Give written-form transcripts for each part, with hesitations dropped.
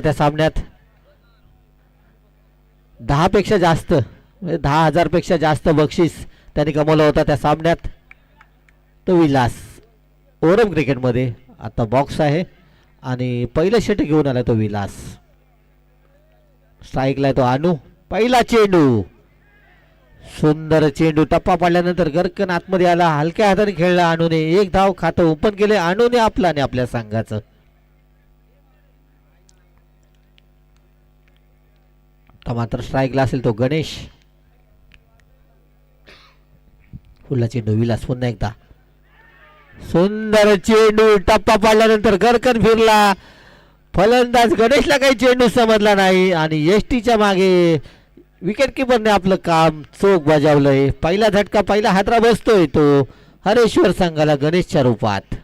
त्या सामन्यात 10 पेक्षा जास्त 10,000 पेक्षा जास्त बक्षीस त्यांनी कमवलं होता त्या सामन्यात. तो विलास ओरम क्रिकेटमध्ये आता बॉक्स आहे आणि पहिलं षटक घेऊन आला तो विलास. स्ट्राईकला तो अनु. पहिला चेंडू सुंदर चेंडू टप्पा पडल्यानंतर गरकन आतमध्ये आला. हलक्या हाताने खेळला अनुने. एक धाव खातं ओपन केले अनुने आपला आणि आपल्या संघाचं. मात्र स्ट्राईकला असेल तो गणेश. फुला चेंडू विलास पुन्हा एकदा. सुंदर चेंडू टप्पा पाडल्यानंतर गरकन फिरला. फलंदाज गणेशला काही चेंडू समजला नाही आणि एसटीच्या मागे विकेट किपरने आपलं काम चोख बजावलंय. पहिला झटका पहिला हादरा बसतोय तो हरेश्वर संघाला गणेशच्या रूपात.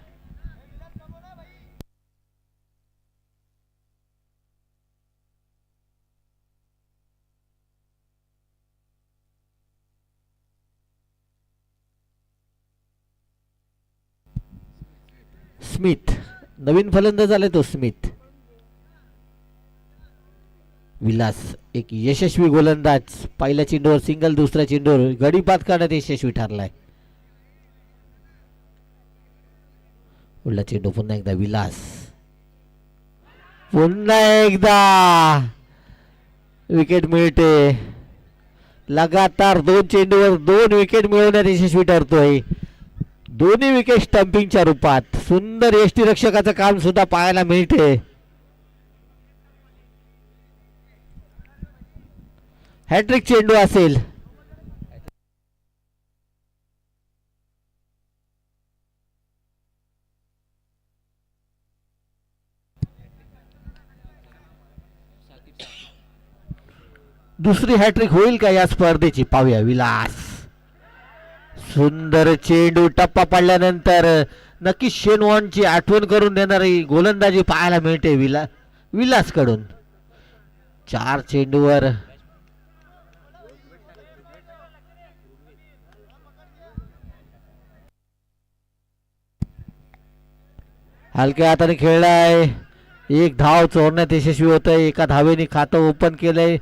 स्मिथ नवीन फलंदाज आलाय तो स्मिथ. विलास एक यशस्वी गोलंदाज. पहिल्या चेंडूवर सिंगल दुसऱ्या चेंडूवर गडीपात करण्यात यशस्वी ठरलाय. पुढला चेंडू पुन्हा एकदा विलास. पुन्हा एकदा विकेट मिळते. लगातार 2 चेंडूवर 2 विकेट मिळवण्यात यशस्वी ठरतोय. दोन्ही विकेट स्टंपिंगच्या रूपात. सुंदर यष्टी रक्षकाचं काम सुद्धा पाहायला मिळते. हॅट्रिक चेंडू असेल. दुसरी हॅट्रिक होईल का या स्पर्धेची पाहूया. विलास सुंदर चेंडू टप्पा पडल्यानंतर नक्कीच शेन वॉर्नची आठवण करून देणारी गोलंदाजी पाहायला मिळते विलास कडून. 4 चेंडूवर हलक्या हाताने खेळलाय. एक धाव चोरण्यात यशस्वी होत आहे. एका धावेने खातं ओपन केलंय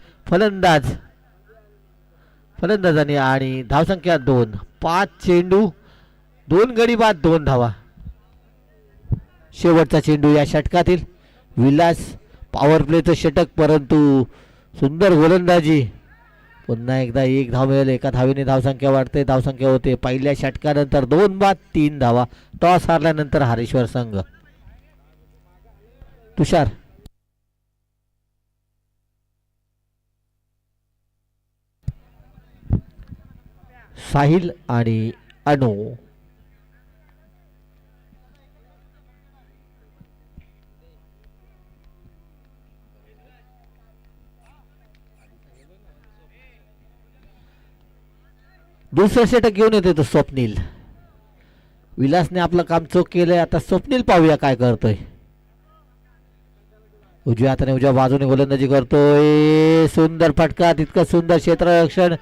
फलंदाजाने आणि धावसंख्या 2. 5 चेंडू 2 गडी बाद 2 धावा. शेवटचा चेंडू या षटकातील. विलास पॉवर प्लेचं षटक परंतु सुंदर गोलंदाजी. पुन्हा एकदा एक धाव मिळेल. एका धावेने धावसंख्या वाढते. धावसंख्या होते पहिल्या षटकानंतर 2 बाद 3 धावा. टॉस हारल्यानंतर हरेश्वर संघ. तुषार साहिल आणि अनु. दुसरं षटक घेऊन येते तो स्वप्नील. विलासने आपलं काम चोख केलंय. आता स्वप्नील पाहूया काय करतोय. उजव्या हाताने उजव्या बाजूने गोलंदाजी करतोय. सुंदर फटका. तितकं सुंदर क्षेत्ररक्षण.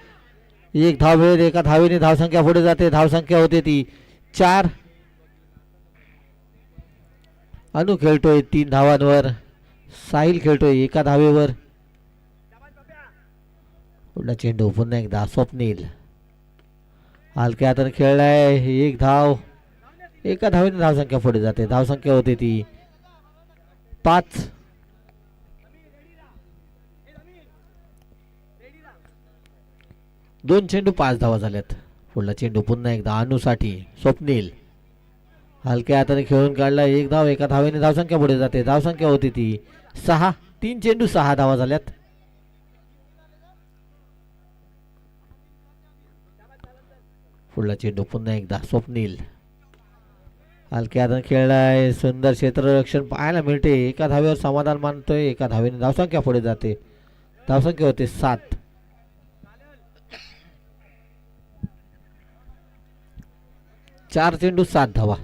एक धाव मिळेल. एका धावेने धावसंख्या पुढे जाते. धावसंख्या होते ती 4. अनु खेळतोय 3 धावांवर. साहिल खेळतोय 1 धावेवर. पुढला चेंडू पुन्हा एकदा स्वप्नील. हलक्या हाताने खेळलाय. 1 धाव. एका धावेने धावसंख्या पुढे जाते. धावसंख्या होते ती 5. 2 चेंडू 5 धावा झाल्यात. पुढला चेंडू पुन्हा एकदा अनुसाठी. स्वप्नील हलक्या हाताने खेळून काढला. 1 धाव. एका धावेने धावसंख्या पुढे जाते. धावसंख्या होती ती 6. 3 चेंडू 6 धावा झाल्यात. पुढला चेंडू पुन्हा एकदा स्वप्नील. हलक्या हाताने खेळलाय. सुंदर क्षेत्ररक्षण पाहायला मिळते. एका धावेवर समाधान मानतोय. एका धावेने धावसंख्या पुढे जाते. धावसंख्या होते 7. 4 चेंडू 7 धावा.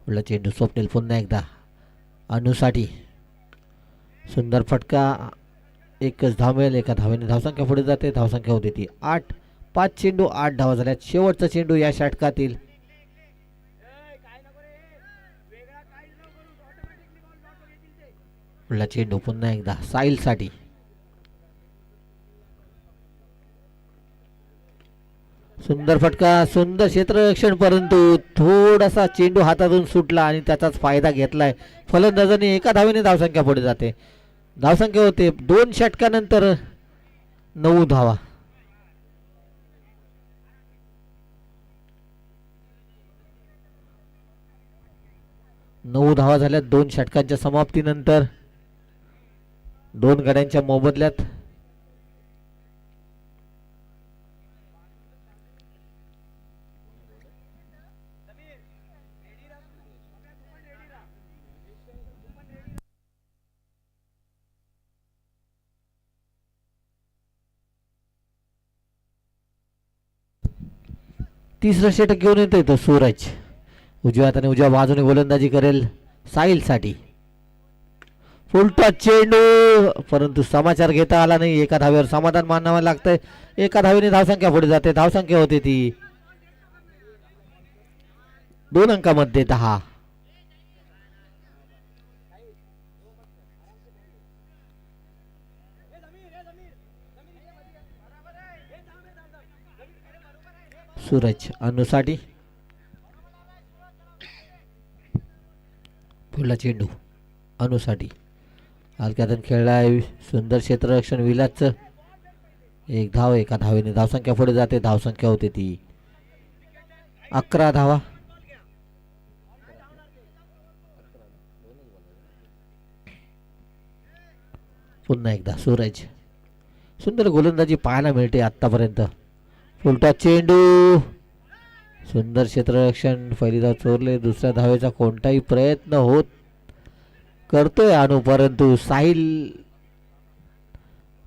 पुढला चेंडू स्वप्नील पुन्हा एकदा अनुसाठी. सुंदर फटका. एकच धाव मिळेल. एका धावेने धावसंख्या पुढे जाते. धावसंख्या होती ती 8. 5 चेंडू 8 धावा झाल्यात. शेवटचा चेंडू या षटकातील. पुढला चेंडू पुन्हा एकदा साहिलसाठी. सुंदर फटका, सुंदर क्षेत्ररक्षण, परंतु थोडासा चेंडू हातातून सुटला आणि त्याचाच फायदा घेतलाय फलंदाजाने. एका धावेने धावसंख्या पुढे जाते. धावसंख्या होते 2 षटकानंतर 9 धावा. नऊ धावा झाल्यात 2 षटकांच्या समाप्तीनंतर. 2 गड्यांच्या मोबदल्यात. तिसरं षटक घेऊन येतोय तो सूरज. उजव्या हाताने उजव्या बाजूने गोलंदाजी करेल साहिलसाठी. फुलटॉस चेंडू, परंतु समाचार घेता आला नाही. एका धावेवर समाधान मानावं लागतंय. एका धावेने धावसंख्या पुढे जाते. धावसंख्या होते ती 2 अंकामध्ये 10. सूरज अनुसाठी. पुढला चेंडू अनुसाठी. हलक्यातून खेळलाय. सुंदर क्षेत्ररक्षण विलासचं. 1 धाव. एका धावेने धावसंख्या पुढे जाते. धावसंख्या होते ती 11 धावा. पुन्हा एकदा सूरज. सुंदर गोलंदाजी पाहायला मिळते आतापर्यंत. फुलटॉस चेंडू, सुंदर क्षेत्ररक्षण. पहिली धाव चोरले. दुसऱ्या धावेचा कोणताही प्रयत्न होत करतोय अनु, परंतु साहिल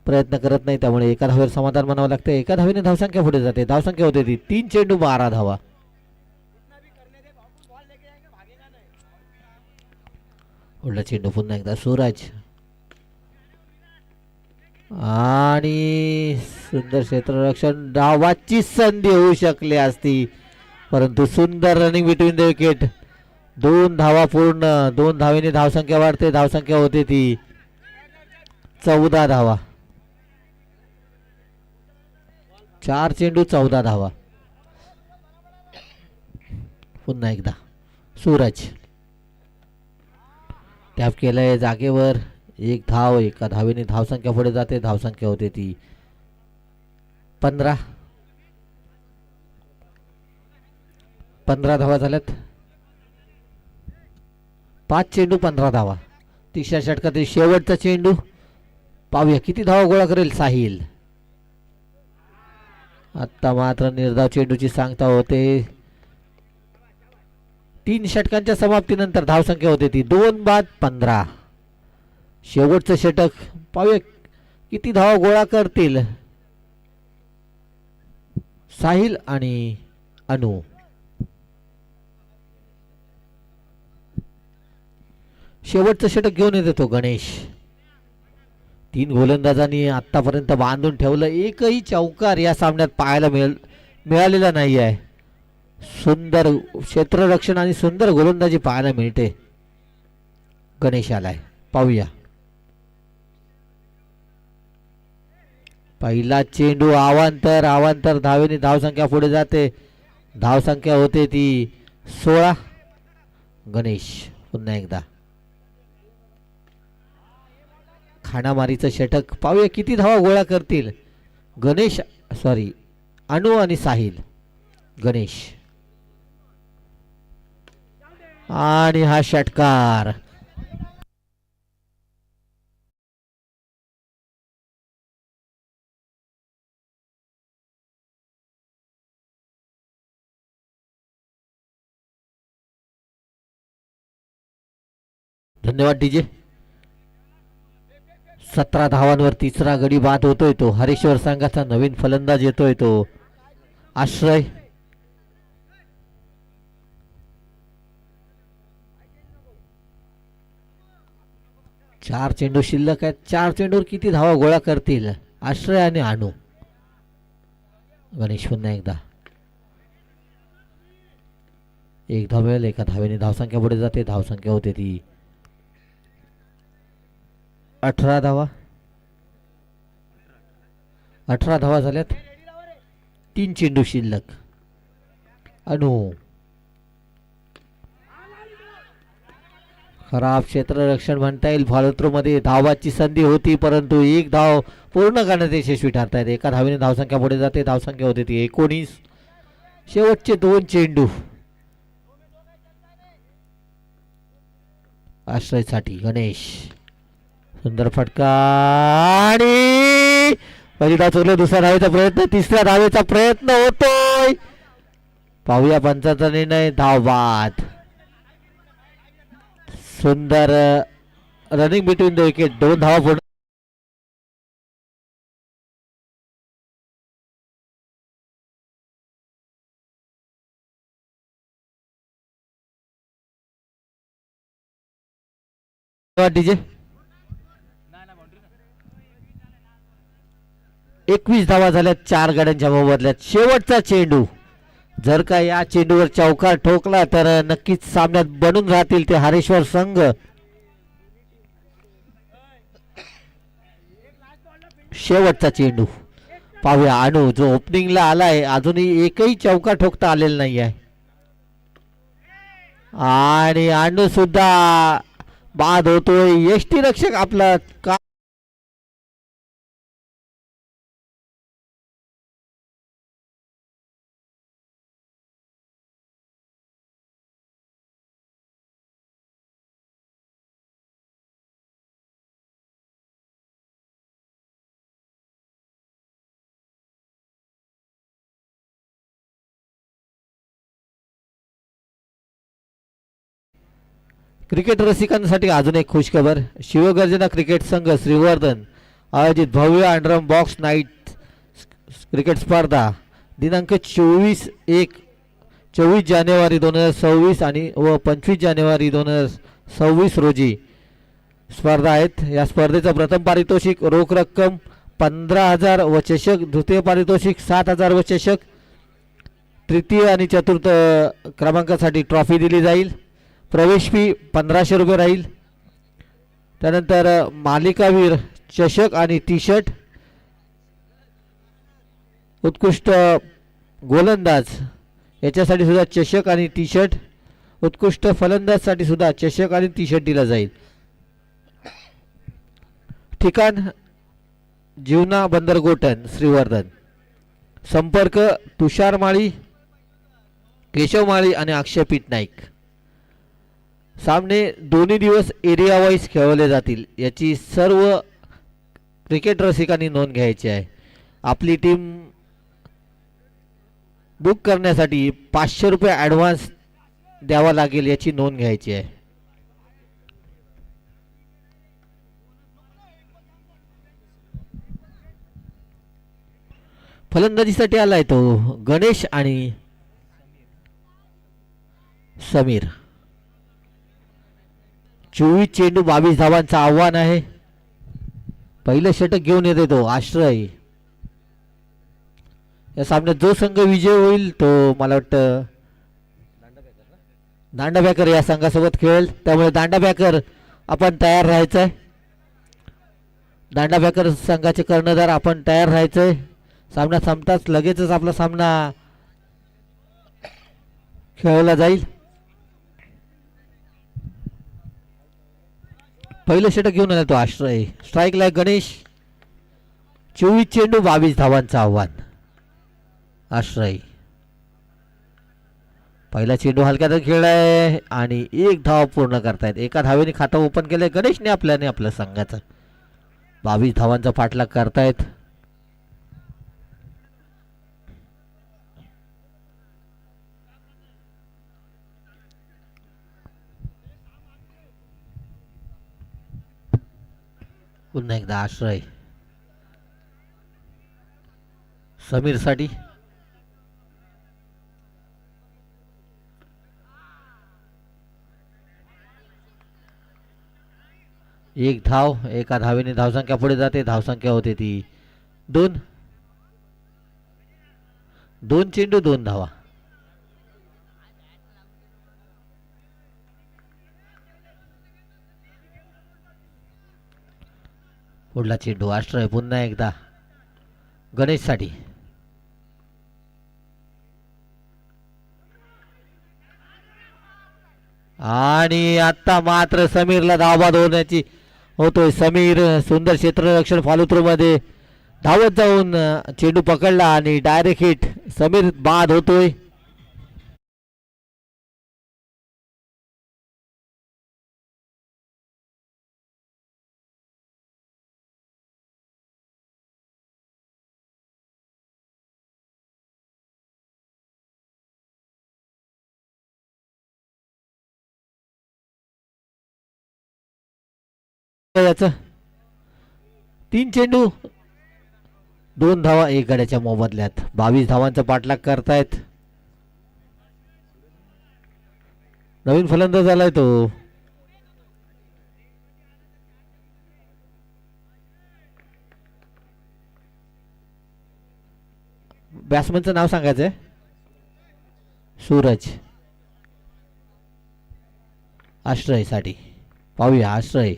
प्रयत्न करत नाही. त्यामुळे एका धावेवर समाधान मानावं लागतं. एका धावेने धावसंख्या पुढे जाते. धावसंख्या होते ती 3 चेंडू 12 धावा. पुढला चेंडू पुन्हा एकदा सूरज. आणि सुंदर क्षेत्ररक्षण. डावाची संधी होऊ शकली असती, परंतु सुंदर रनिंग बिटवीन द विकेट. 2 धावा पूर्ण. 2 धावेने धावसंख्या वाढते. धावसंख्या होते ती 14 धावा. 4 चेंडू 14 धावा. पुन्हा एकदा सूरज. टॅप केलंय जागेवर. 1 धाव. एका धावेने धावसंख्या पुढे जाते. धावसंख्या होते ती 15. 15 धावा झाल्यात. 5 चेंडू 15 धावा. तिसऱ्या षटकातील शेवटचा चेंडू. पाहूया किती धावा गोळा करेल साहिल. आता मात्र निर्धाव चेंडूची सांगता होते. 3 षटकांच्या समाप्तीनंतर धावसंख्या होते ती 2 बाद 15. शेवटचं षटक. पाहूया किती धावा गोळा करतील साहिल आणि अनु. शेवटचं षटक घेऊन येतो तो गणेश. 3 गोलंदाजांनी आतापर्यंत बांधून ठेवलं. एकही चौकार या सामन्यात पाहायला मिळालेला नाही आहे. सुंदर क्षेत्ररक्षण आणि सुंदर गोलंदाजी पाहायला मिळते. गणेश आलाय. पाहूया. पहिला चेंडू अवांतर. अवांतर धावेने धावसंख्या पुढे जाते. धावसंख्या होते ती 16. गणेश पुन्हा एकदा. खाणामारीचं षटक. पाहूया किती धावा गोळा करतील गणेश, सॉरी अनु आणि साहिल. गणेश आणि हा षटकार. धन्यवाद डीजे. 17 धावांवर तिसरा गडी बाद होतोय तो. हरेश्वर संघाचा नवीन फलंदाज येतोय तो आश्रय. चार चेंडू शिल्लक आहेत. 4 चेंडूवर किती धावा गोळा करतील आश्रय आणि अनु. गणेश पुन्हा एकदा. 1 धाव मिळेल. एका धावेने धावसंख्या पुढे जाते. धावसंख्या होते ती 18 धावा. 18 धावा झाल्यात. 3 चेंडू शिल्लक. अनु खराब क्षेत्ररक्षण म्हणता येईल. मध्ये धावाची संधी होती परंतु एक धाव पूर्ण करण्यात यशस्वी ठरतायत. एका धावेने धावसंख्या पुढे जाते. धावसंख्या होते ती 19. शेवटचे 2 चेंडू आश्रयसाठी. गणेश सुंदर फटका आणि पहिली धाव चुकली. दुसऱ्या धावेचा प्रयत्न. तिसऱ्या धावेचा प्रयत्न होतोय. पाहूया पंचाचा निर्णय. धाव बाद. सुंदर रनिंग बिटवीन द विकेट. 2 धावा पूर्ण. डीजे 21 धावा झाल्यात 4 गड्यांच्या मोबदल्यात. शेवटचा चेंडू. जर का या चेंडूवर चौकार ठोकला तर नक्कीच सामन्यात बनून राहतील ते हरेश्वर संघ. शेवटचा चेंडू पाहूया. अनु जो ओपनिंगला आलाय अजूनही एकही चौकार ठोकता आलेला नाही आहे आणि अनु सुद्धा बाद होतोय. यष्टी रक्षक आपला का क्रिकेट रसिकांसाठी अजून एक खुशखबर. शिवगर्जना क्रिकेट संघ श्रीवर्धन आयोजित भव्य अंडरम बॉक्स नाईट क्रिकेट स्पर्धा दिनांक 24 जानेवारी 2026 आणि व 25 जानेवारी 2026 रोजी स्पर्धा आहेत. या स्पर्धेचं प्रथम पारितोषिक रोख रक्कम 15,000 व चषक. द्वितीय पारितोषिक 7,000 व चषक. तृतीय आणि चतुर्थ क्रमांकासाठी ट्रॉफी दिली जाईल. प्रवेश फी 1500 रुपये राहील. त्यानंतर मालिकावीर चषक आणि टी शर्ट. उत्कृष्ट गोलंदाज याच्यासाठी सुद्धा चषक आणि टी शर्ट. उत्कृष्ट फलंदाजसाठी सुद्धा चषक आणि टी शर्ट दिला जाईल. ठिकाण जीवना बंदर गोटन श्रीवर्धन. संपर्क तुषार माळी, केशव माळी आणि अक्षय पीटनाईक. सामने दोन्ही दिवस एरिया वाईज खेळवले जातील याची सर्व क्रिकेट रसिकांनी नोंद घ्यायची आहे. आपली टीम बुक करण्यासाठी 500 रुपये ॲडव्हान्स द्यावा लागेल याची नोंद घ्यायची आहे. फलंदाजीसाठी आलाय तो गणेश आणि समीर. 24 चेंडू 22 धावांचं आव्हान आहे. पहिलं षटक घेऊन येते तो आश्रय. या सामन्यात जो संघ विजय होईल तो मला वाटतं दांडा बॅकर या संघासोबत खेळेल. त्यामुळे दांडा बॅकर आपण तयार राहायचंय. दांडा बॅकर संघाचे कर्णधार आपण तयार राहायचंय. सामना संपताच लगेचच आपला सामना खेळवला जाईल. पहिलं षटक घेऊन आला तो आश्रय. स्ट्राईकला गणेश. 24 चेंडू 22 धावांचं आव्हान. आश्रय पहिला चेंडू हलक्यात खेळलाय आणि 1 धाव पूर्ण करतायत. एका धावेने खातं ओपन केलंय गणेशने आपल्या संघाचं. 22 धावांचा पाठलाग करतायत. पुन्हा एकदा आश्रय. समीर साठी एक धाव. एका धावेने धावसंख्या पुढे जाते. धावसंख्या होते ती 2. 2 चेंडू 2 धावा. पुढला चेंडू आश्रय पुन्हा एकदा गणेशसाठी. आणि आता मात्र समीरला धावबाद होण्याची होतोय. समीर सुंदर क्षेत्ररक्षण फॉलो थ्रू मध्ये धावत जाऊन चेंडू पकडला आणि डायरेक्ट हिट. समीर बाद होतोय. याचं 3 चेंडू 2 धावा 1 गड्याच्या मोबदल्यात 22 धावांचा पाठलाग करतायत. नवीन फलंदाज झालाय तो. बॅट्समनचं नाव सांगायचंय. सूरज. आश्रयसाठी पाहूया. आश्रय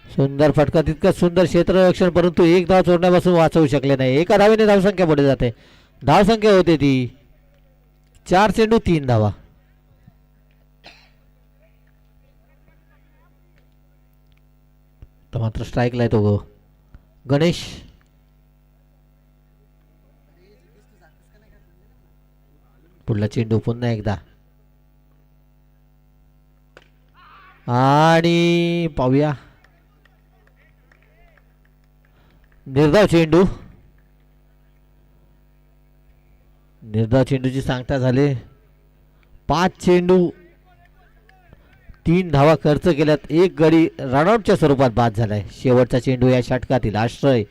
सुंदर फटका. तितकं सुंदर क्षेत्ररक्षण परंतु एक धाव सोडण्यापासून वाचवू शकले नाही. एका धावेने धावसंख्या पुढे जाते. धावसंख्या होते ती 4 चेंडू 3 धावा. तर मात्र स्ट्राईकला येतो गो गणेश. पुढला चेंडू पुन्हा एकदा आणि पाहूया. निर्धाव चेंडू. निर्धाव चेंडूची सांगता झाले. 5 चेंडू 3 धावा खर्च केल्यात. एक गडी रनआउटच्या स्वरूपात बाद झालाय. शेवटचा चेंडू या षटकातील आश्रय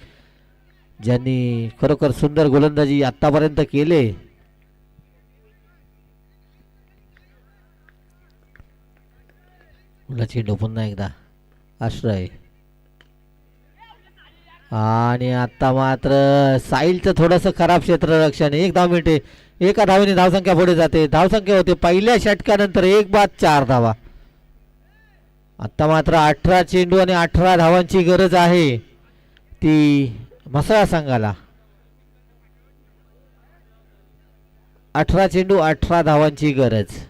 ज्यांनी खरोखर सुंदर गोलंदाजी आतापर्यंत केले. चेंडू पुन्हा एकदा आश्रय आणि आता मात्र साहिलचं थोडंसं खराब क्षेत्ररक्षण. 1 धाव मिळते. एका धावेने धावसंख्या पुढे जाते. धावसंख्या होते पहिल्या षटकानंतर 1 बाद 4 धावा. आता मात्र 18 चेंडू आणि 18 धावांची गरज आहे ती म्हसळा संघाला. 18 चेंडू 18 धावांची गरज.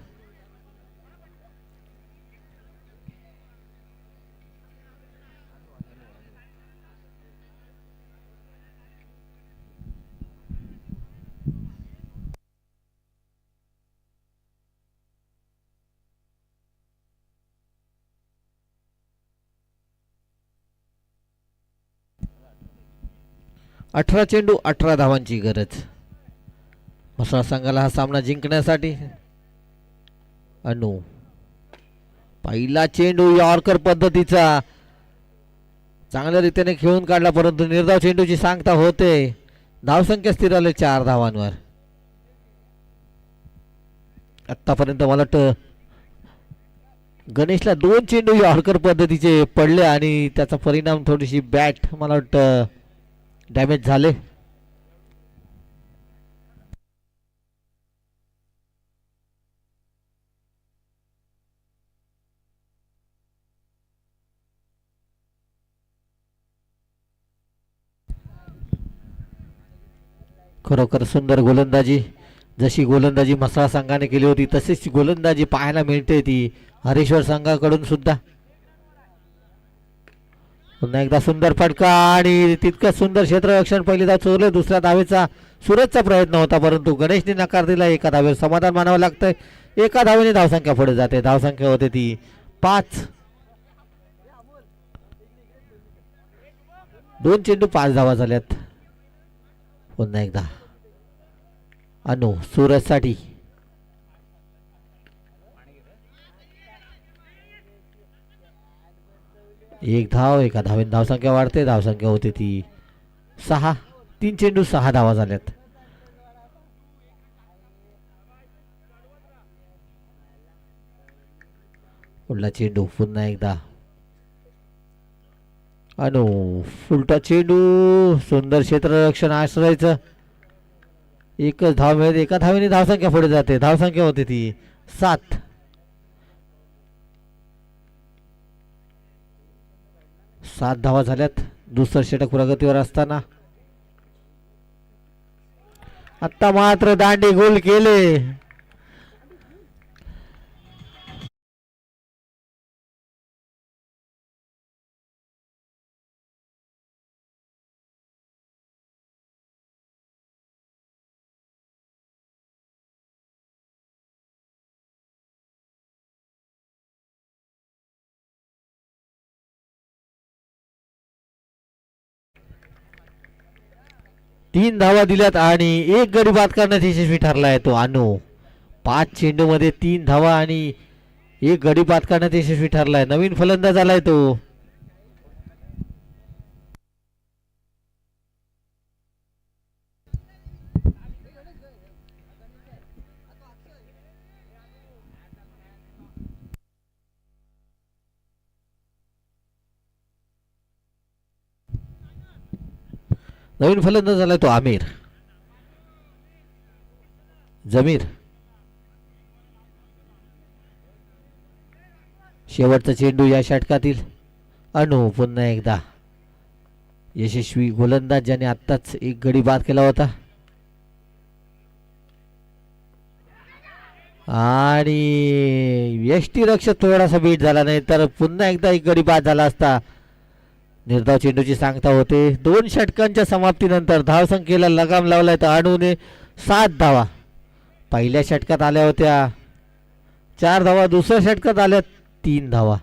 अठरा चेंडू 18 धावांची गरज म्हसळा संघाला हा सामना जिंकण्यासाठी. अनु पहिला चेंडू यॉर्कर पद्धतीचा चांगल्या रीतीने खेळून काढला परंतु निर्धाव चेंडूची सांगता होते. धावसंख्या स्थिर आले 4 धावांवर. आतापर्यंत मला वाटतं गणेशला 2 चेंडू यॉर्कर पद्धतीचे पडले आणि त्याचा परिणाम थोडीशी बॅट मला वाटतं डॅमेज झाले. खरोखर सुंदर गोलंदाजी. जशी गोलंदाजी म्हसळा संघाने केली होती तशीच गोलंदाजी पाहायला मिळते ती हरेश्वर संघाकडून सुद्धा. पुन्हा एकदा सुंदर फटका आणि तितकं सुंदर क्षेत्ररक्षण. पहिली धाव चोरले. दुसऱ्या धावेचा सूरजचा प्रयत्न होता परंतु गणेशने नकार दिला. एका धावेवर समाधान मानावं लागतंय. एका धावेने धावसंख्या पुढे जाते. धावसंख्या होते ती 5. 2 चेंडू 5 धावा झाल्यात. पुन्हा एकदा अनु सूरजसाठी. एक धाव. एका धावेने धावसंख्या वाढते. धावसंख्या होते ती 6. 3 चेंडू 6 धावा झाल्यात. पुढला चेंडू पुन्हा एकदा अनु. फुलटा चेंडू. सुंदर क्षेत्ररक्षण आश्रयचं. एकच धाव मिळते. एका धावेने धावसंख्या पुढे जाते. धावसंख्या होते ती 7. 7 धावा झाल्यात दुसरं षटक प्रगतीवर असताना. आता मात्र दांडे गोल केले. तीन धावा दिल्यात आणि एक गडी बाद करण्यात यशस्वी ठरलाय तो अनु. 5 चेंडू मध्ये 3 धावा आणि एक गडी बाद करण्यात यशस्वी ठरलाय. नवीन फलंदाज आलाय तो. नवीन फलंदाज झालाय तो आमिर. जमीर शेवटचा चेंडू या षटकातील. अनु पुन्हा एकदा यशस्वी गोलंदाज ज्याने आत्ताच एक गडी बाद केला होता. आणि यष्टीरक्षक थोडासा बीट झाला नाही तर पुन्हा एकदा एक गडी बाद झाला असता. निर्धाव चेंडूची सांगता होते. 2 षटकांच्या समाप्तीनंतर धावसंख्येला लगाम लावलाय तर अणूने 7 धावा पहिल्या षटकात आल्या होत्या. 4 धावा दुसऱ्या षटकात आल्यात. 3 धावा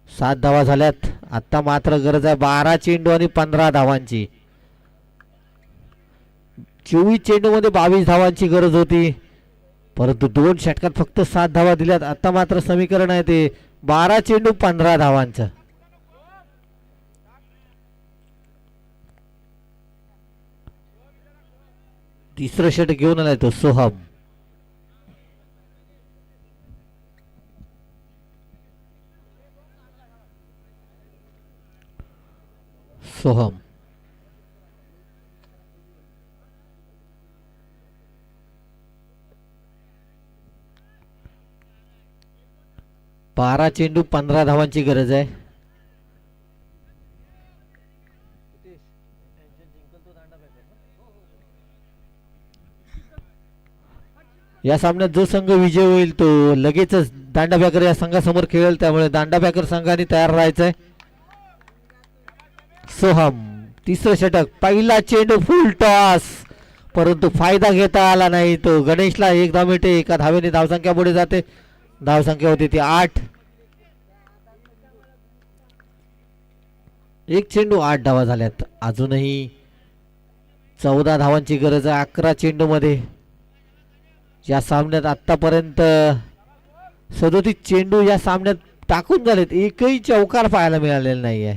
7 धावा झाल्यात. आता मात्र गरज आहे 12 चेंडू आणि 15 धावांची. 24 चेंडू मध्ये 22 धावांची गरज होती परंतु 2 षटकात फक्त 7 धावा दिल्यात. आता मात्र समीकरण आहे ते 12 चेंडू 15 धावांचं. तिसरं षटक घेऊन आलाय तो सोहम. सोहम 12 चेंडू 15 धावांची गरज आहे. या सामन्यात जो संघ विजय होईल तो लगेचच दांडा बॅकर या संघासमोर खेळेल. त्यामुळे दांडा बॅकर संघाने तयार राहायचंय. सोहम तिसरं षटक. पहिला चेंडू फुल टॉस परंतु फायदा घेता आला नाही. तो गणेशला 1 धाव मिळते. एका धावेने धावसंख्या पुढे जाते. धावसंख्या होती ती 8. एक चेंडू 8 धावा झाल्यात. अजूनही 14 धावांची गरज आहे 11 चेंडू मध्ये. या सामन्यात आतापर्यंत 37 चेंडू या सामन्यात टाकून झालेत. एकही चौकार पाहायला मिळालेला नाहीये.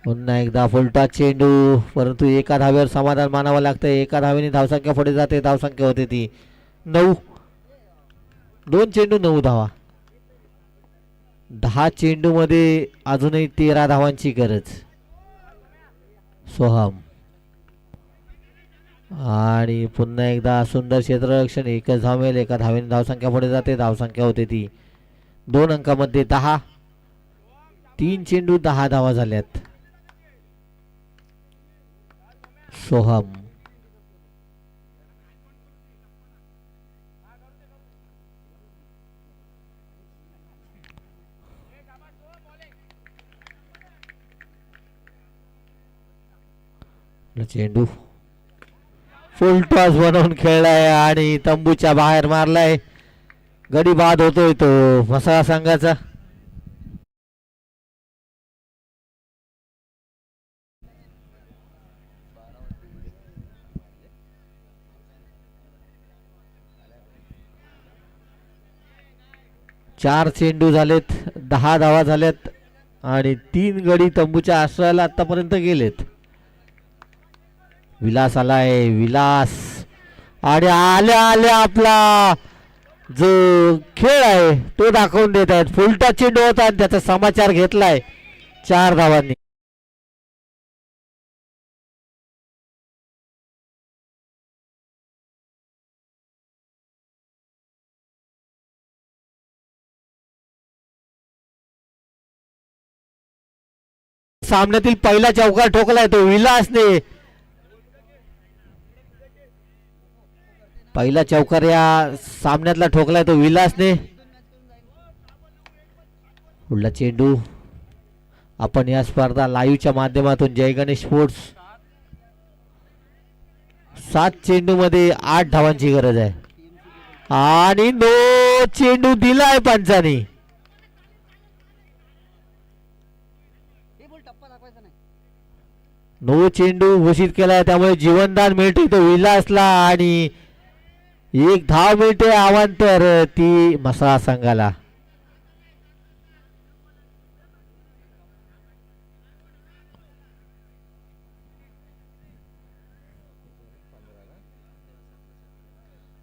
पुन्हा एकदा फुलटा चेंडू परंतु एका धावेवर समाधान मानावं लागतं. एका धावेने धावसंख्या पुढे जाते. धावसंख्या होते ती 9. 2 चेंडू 9 धावा. 10 चेंडू मध्ये अजूनही 13 धावांची गरज. सोहम आणि पुन्हा एकदा सुंदर क्षेत्ररक्षण. एकच धाव मिळेल. एका धावेने धावसंख्या पुढे जाते. धावसंख्या होते ती 2 अंकामध्ये 10. 3 चेंडू 10 धावा झाल्यात. सोहम चेंडू फुल टॉस बनवून खेळलाय आणि तंबूच्या बाहेर मारलाय. गडी बाद होतोय तो म्हसळा संघाचा. चार चेंडू झालेत. 10 धावा झाल्यात आणि 3 गडी तंबूच्या आश्रयाला आतापर्यंत गेलेत. विलास आलाय. विलास आणि आल्या आल्या आपला जो खेळ आहे तो दाखवून देत आहेत. फुलटा चेंडू होता आणि त्याचा समाचार घेतलाय 4 धावांनी. सामन्यातील पहिला चौकार ठोकलाय तो विलासने. पहिला चौकार या सामन्यातला ठोकलाय तो विलासने. पुढला चेंडू. आपण या स्पर्धा लाईव्हच्या माध्यमातून जय गणेश स्पोर्ट्स. 7 चेंडू मध्ये 8 धावांची गरज आहे आणि नो चेंडू दिलाय पंचाने. नो चेंडू घोषित केलाय त्यामुळे जीवनदान मिळते तो विलासला आणि 1 धाव मिळते अवांतर ती मसाळा संघाला.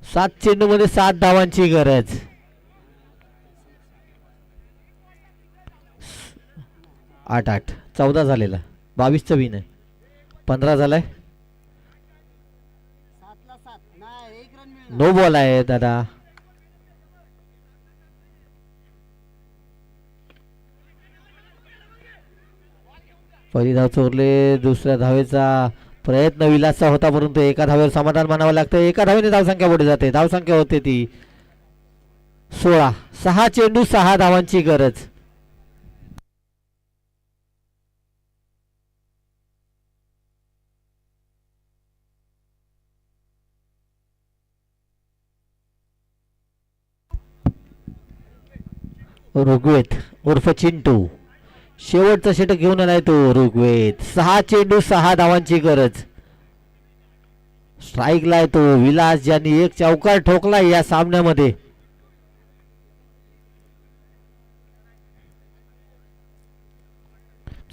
सात चेंडू मध्ये 7 धावांची गरज. 8-8 14 झालेला. 22चा विन आहे. 15 झालाय. नो बॉल आहे दादा. पहिली धाव चोरले. दुसऱ्या धावेचा प्रयत्न विलासचा होता परंतु एका धावेवर समाधान मानावं लागतं. एका धावेने धावसंख्या पुढे जाते. धावसंख्या होते ती 16. 6 चेंडू 6 धावांची गरज. ऋग्वेद उर्फ चिंटू शेवटचा षटक घेऊन आलाय तो ऋग्वेद. 6 चेंडू 6 धावांची गरज. स्ट्राईकला आहे तो विलास ज्यांनी 1 चौकार ठोकला या सामन्यामध्ये.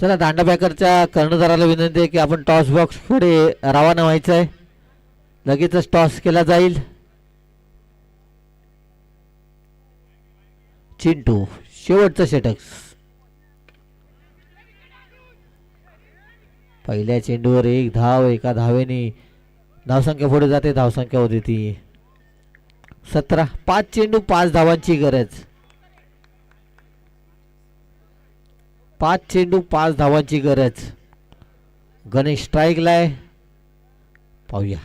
चला दांडा बॅकरच्या कर्णधाराला विनंती आहे की आपण टॉस बॉक्स कडे रवाना व्हायचं आहे. लगेचच टॉस केला जाईल. चिंटू शेवटचं षटक. पहिल्या चेंडूवर 1 धाव. एका धावेने धावसंख्या पुढे जाते. धावसंख्या होती ती 17. 5 चेंडू 5 धावांची गरज. 5 चेंडू 5 धावांची गरज. गणेश स्ट्राईकला आहे. पाहूया.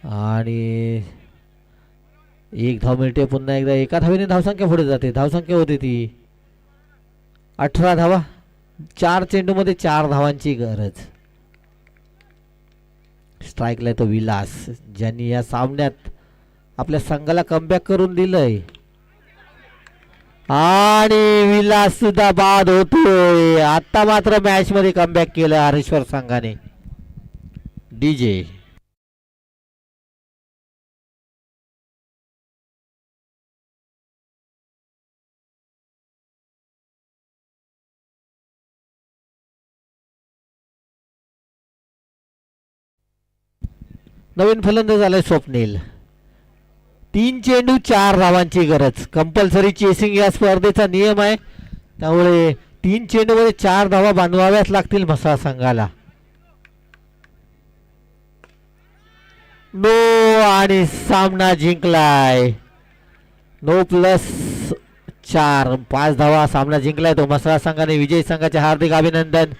आणि 1 धाव मिळते पुन्हा एकदा. एका धावेने धावसंख्या पुढे जाते. धावसंख्या होती ती 18 धावा. 4 चेंडू मध्ये 4 धावांची गरज. स्ट्राईकला तो विलास ज्यांनी या सामन्यात आपल्या संघाला कमबॅक करून दिलंय. आणि विलास सुद्धा बाद होतोय. आता मात्र मॅच मध्ये कमबॅक केलं हरेश्वर संघाने. डीजे नवीन फलंदाज झालाय स्वप्नील. 3 चेंडू 4 धावांची गरज. कंपल्सरी चेसिंग या स्पर्धेचा नियम आहे त्यामुळे 3 चेंडू मध्ये 4 धावा बांधवाव्याच लागतील म्हसाळ संघाला. नो आणि सामना जिंकलाय. नो प्लस 4 5 धावा सामना जिंकलाय तो म्हसाळ संघाने. विजय संघाचे हार्दिक अभिनंदन.